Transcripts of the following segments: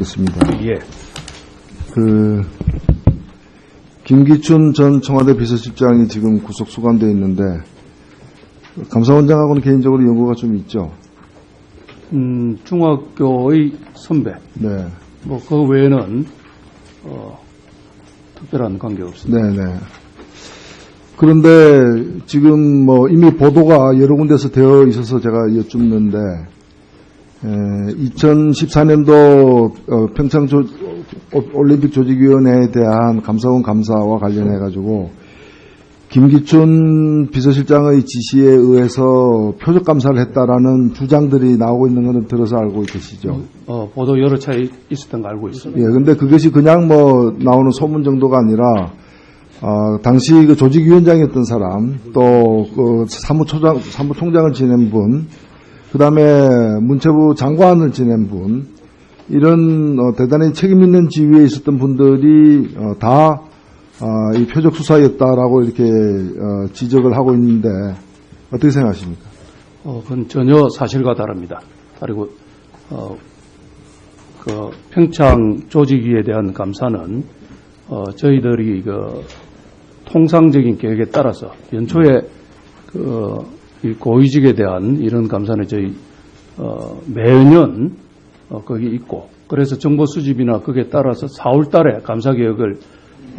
묻겠습니다. 예. 김기춘 전 청와대 비서실장이 지금 구속 수감되어 있는데 감사원장하고는 개인적으로 연고가 좀 있죠. 중학교의 선배. 네, 뭐 그 외에는 특별한 관계 없습니다. 네. 그런데 지금 뭐 이미 보도가 여러 군데서 되어 있어서 제가 여쭙는데 2014년도 평창 올림픽 조직위원회에 대한 감사원 감사와 관련해 가지고 김기춘 비서실장의 지시에 의해서 표적 감사를 했다라는 주장들이 나오고 있는 것을 들어서 알고 계시죠? 보도 여러 차례 있었던 거 알고 있습니다. 예, 근데 그것이 그냥 뭐 나오는 소문 정도가 아니라 당시 그 조직위원장이었던 사람, 또 그 사무총장을 지낸 분, 그 다음에 문체부 장관을 지낸 분, 이런 대단히 책임 있는 지위에 있었던 분들이 다 이 표적 수사였다라고 이렇게 지적을 하고 있는데 어떻게 생각하십니까? 그건 전혀 사실과 다릅니다. 그리고 그 평창 조직위에 대한 감사는 저희들이 그 통상적인 계획에 따라서 연초에 이 고위직에 대한 이런 감사는 저희 매년 거기 있고, 그래서 정보 수집이나 그게 따라서 4월 달에 감사 계획을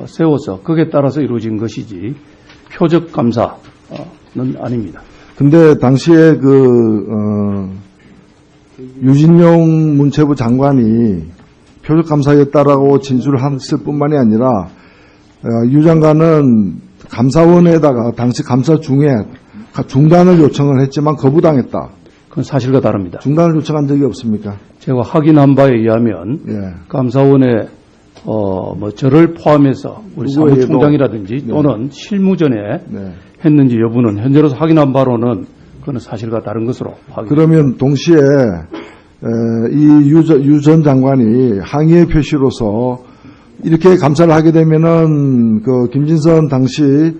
세워서 그게 따라서 이루어진 것이지 표적 감사는 아닙니다. 근데 당시에 유진용 문체부 장관이 표적 감사였다라고 진술을 했을 뿐만이 아니라 유 장관은 감사원에다가 당시 감사 중에 중단을 요청을 했지만 거부당했다. 그건 사실과 다릅니다. 중단을 요청한 적이 없습니까? 제가 확인한 바에 의하면 예. 감사원에 뭐 저를 포함해서 우리 사무총장이라든지 또는 실무전에 했는지 여부는 현재로서 확인한 바로는 그건 사실과 다른 것으로 확인. 그러면 동시에 이 유 전 장관이 항의의 표시로서 이렇게 감사를 하게 되면은 그 김진선 당시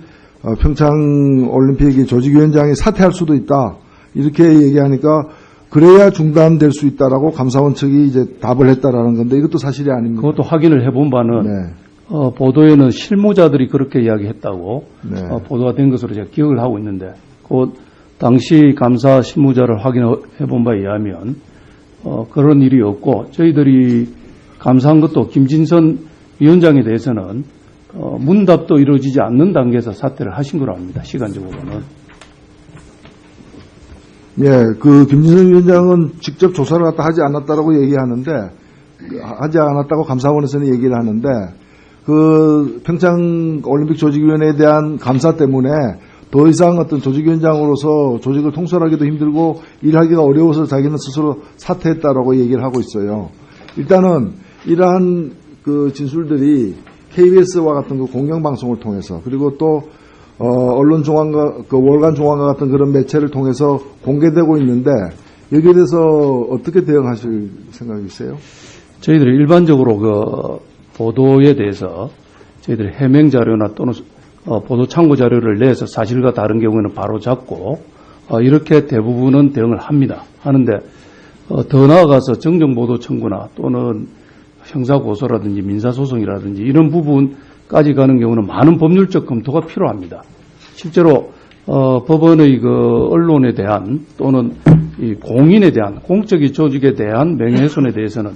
평창 올림픽 조직위원장이 사퇴할 수도 있다. 이렇게 얘기하니까 그래야 중단될 수 있다라고 감사원 측이 이제 답을 했다라는 건데 이것도 사실이 아닙니까? 그것도 확인을 해본 바는 네. 보도에는 실무자들이 그렇게 이야기했다고 네. 보도가 된 것으로 제가 기억을 하고 있는데 그 당시 감사 실무자를 확인해 본 바에 의하면 그런 일이 없고 저희들이 감사한 것도 김진선 위원장에 대해서는 문답도 이루어지지 않는 단계에서 사퇴를 하신 거로 압니다. 시간적으로는. 예, 그 김진선 위원장은 직접 조사를 갖다 하지 않았다라고 얘기하는데 하지 않았다고 감사원에서는 얘기를 하는데 그 평창 올림픽 조직위원회에 대한 감사 때문에 더 이상 어떤 조직위원장으로서 조직을 통솔하기도 힘들고 일하기가 어려워서 자기는 스스로 사퇴했다라고 얘기를 하고 있어요. 일단은 이러한 그 진술들이 KBS와 같은 그 공영방송을 통해서 그리고 또 언론 종합과 그 월간 종합과 같은 그런 매체를 통해서 공개되고 있는데 여기에 대해서 어떻게 대응하실 생각이세요? 저희들이 일반적으로 그 보도에 대해서 저희들이 해명 자료나 또는 보도 참고 자료를 내서 사실과 다른 경우에는 바로 잡고 이렇게 대부분은 대응을 합니다. 하는데 더 나아가서 정정보도 청구나 또는 형사고소라든지 민사소송이라든지 이런 부분까지 가는 경우는 많은 법률적 검토가 필요합니다. 실제로 법원의 그 언론에 대한 또는 이 공인에 대한 공적인 조직에 대한 명예훼손에 대해서는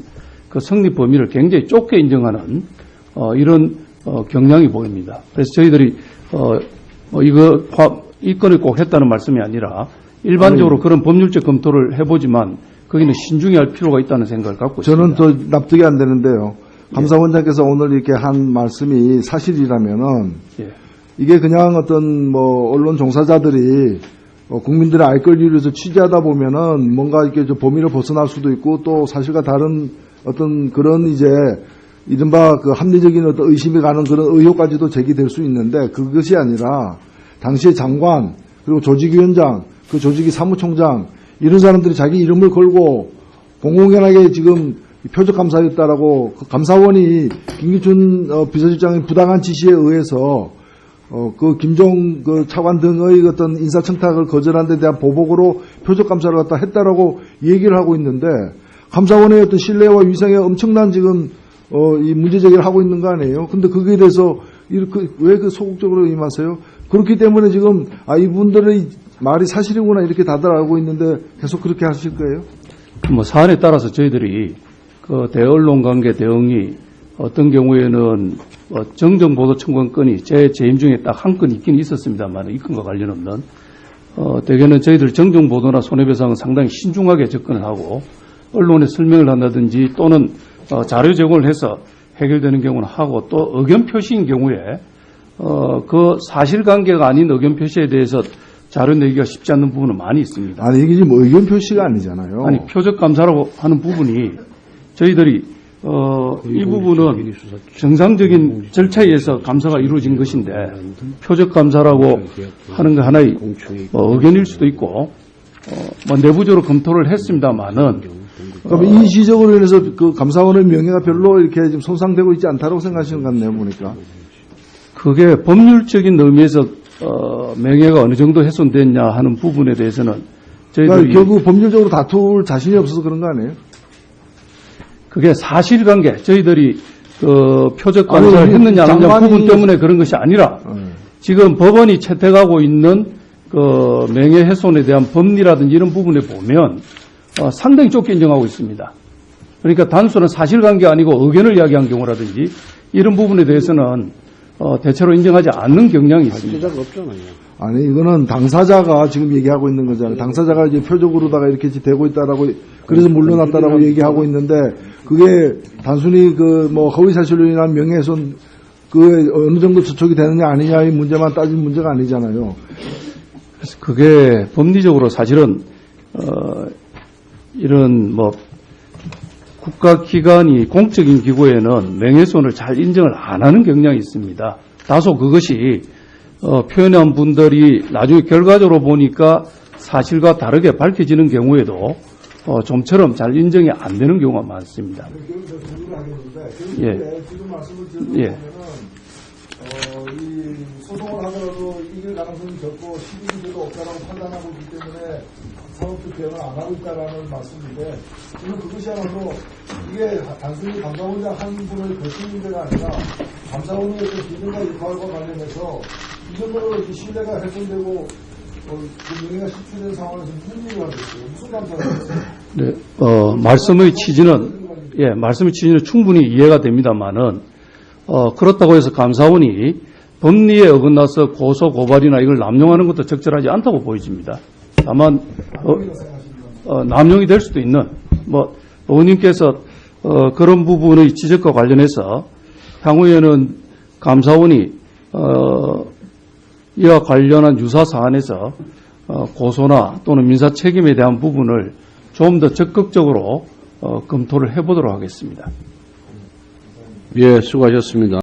그 성립 범위를 굉장히 좁게 인정하는 이런 경향이 보입니다. 그래서 저희들이 이 건을 꼭 했다는 말씀이 아니라 일반적으로 그런 법률적 검토를 해보지만 거기는 신중히 할 필요가 있다는 생각을 갖고 저는 있습니다. 더 납득이 안 되는데요. 감사원장께서 오늘 이렇게 한 말씀이 사실이라면은 이게 그냥 어떤 뭐 언론 종사자들이 국민들의 알 권리를 위해서 취재하다 보면은 뭔가 이렇게 좀 범위를 벗어날 수도 있고 또 사실과 다른 어떤 그런 이제 이른바 그 합리적인 어떤 의심이 가는 그런 의혹까지도 제기될 수 있는데 그것이 아니라 당시의 장관 그리고 조직위원장 그 조직위 사무총장 이런 사람들이 자기 이름을 걸고 공공연하게 지금 표적 감사였다라고 그 감사원이 김기춘 비서실장의 부당한 지시에 의해서 그 김종 그 차관 등의 어떤 인사청탁을 거절한 데 대한 보복으로 표적 감사를 갖다 했다라고 얘기를 하고 있는데 감사원의 어떤 신뢰와 위상에 엄청난 지금 이 문제 제기를 하고 있는 거 아니에요? 근데 거기에 대해서 이렇게 왜 그 소극적으로 임하세요? 그렇기 때문에 지금 이분들의 말이 사실이구나 이렇게 다들 알고 있는데 계속 그렇게 하실 거예요? 뭐 사안에 따라서 저희들이 그 대언론 관계 대응이 어떤 경우에는 정정보도 청구권이 제 재임 중에 딱 한 건 있긴 있었습니다만 이 건과 관련 없는 대개는 저희들 정정보도나 손해배상은 상당히 신중하게 접근을 하고 언론에 설명을 한다든지 또는 자료 제공을 해서 해결되는 경우는 하고 또 의견 표시인 경우에 그 사실관계가 아닌 의견 표시에 대해서 자료 내기가 쉽지 않는 부분은 많이 있습니다. 아니 이게 지금 의견 표시가 아니잖아요. 아니 표적 감사라고 하는 부분이 저희들이 이 부분은 정상적인 절차에 의해서 감사가 이루어진 것인데 표적 감사라고 하는 거 하나의 의견일 수도 있고 뭐 내부적으로 검토를 했습니다만은 그럼 이 지적으로 인해서 그 감사원의 명예가 별로 이렇게 지금 손상되고 있지 않다고 생각하시는 것 같네요, 보니까. 그게 법률적인 의미에서 명예가 어느 정도 훼손됐냐 하는 부분에 대해서는 저희들이 그러니까 결국 법률적으로 다툴 자신이 없어서 그런 거 아니에요? 그게 사실관계 저희들이 그 표적 감사를 했느냐 안 했느냐 부분 때문에 그런 것이 아니라 지금 법원이 채택하고 있는 그 명예훼손에 대한 법리라든지 이런 부분에 보면 상당히 좁게 인정하고 있습니다. 그러니까 단순한 사실관계가 아니고 의견을 이야기한 경우라든지 이런 부분에 대해서는 대체로 인정하지 않는 경향이 있습니다. 아니 이거는 당사자가 지금 얘기하고 있는 거잖아요. 당사자가 이제 표적으로다가 이렇게 되고 있다라고 그래서 물러났다라고 얘기하고 있는데 그게 단순히 그 뭐 허위 사실로 인한 명예훼손 그 어느 정도 저촉이 되느냐 아니냐의 문제만 따진 문제가 아니잖아요. 그래서 그게 법리적으로 사실은 이런 뭐 국가기관이 공적인 기구에는 명예훼손을 잘 인정을 안 하는 경향이 있습니다. 다소 그것이 표현한 분들이 나중에 결과적으로 보니까 사실과 다르게 밝혀지는 경우에도 좀처럼 잘 인정이 안 되는 경우가 많습니다. 예. 지금 말씀을 들어보면 예. 이 소송을 하더라도 이길 가능성이 적고 시비도 없다라고 판단하고 있기 때문에 사법적 대응을 안 하고 있다라는 말씀인데 저는 그것이야말로 이게 단순히 감사원장 한 분의 결심 문제가 아니라 감사원의 어떤 기능과 역할과 관련해서 이 정도로 이렇게 신뢰가 훼손되고 그 명예가 실추된 상황에서 무슨 일이 하겠어요? 무슨 감사를 하겠어요? 네, 말씀의 취지는 충분히 이해가 됩니다만은 그렇다고 해서 감사원이 법리에 어긋나서 고소 고발이나 이걸 남용하는 것도 적절하지 않다고 보여집니다. 다만 남용이 될 수도 있는 뭐 의원님께서 그런 부분의 지적과 관련해서 향후에는 감사원이 이와 관련한 유사 사안에서 고소나 또는 민사 책임에 대한 부분을 좀 더 적극적으로 검토를 해보도록 하겠습니다. 예, 수고하셨습니다.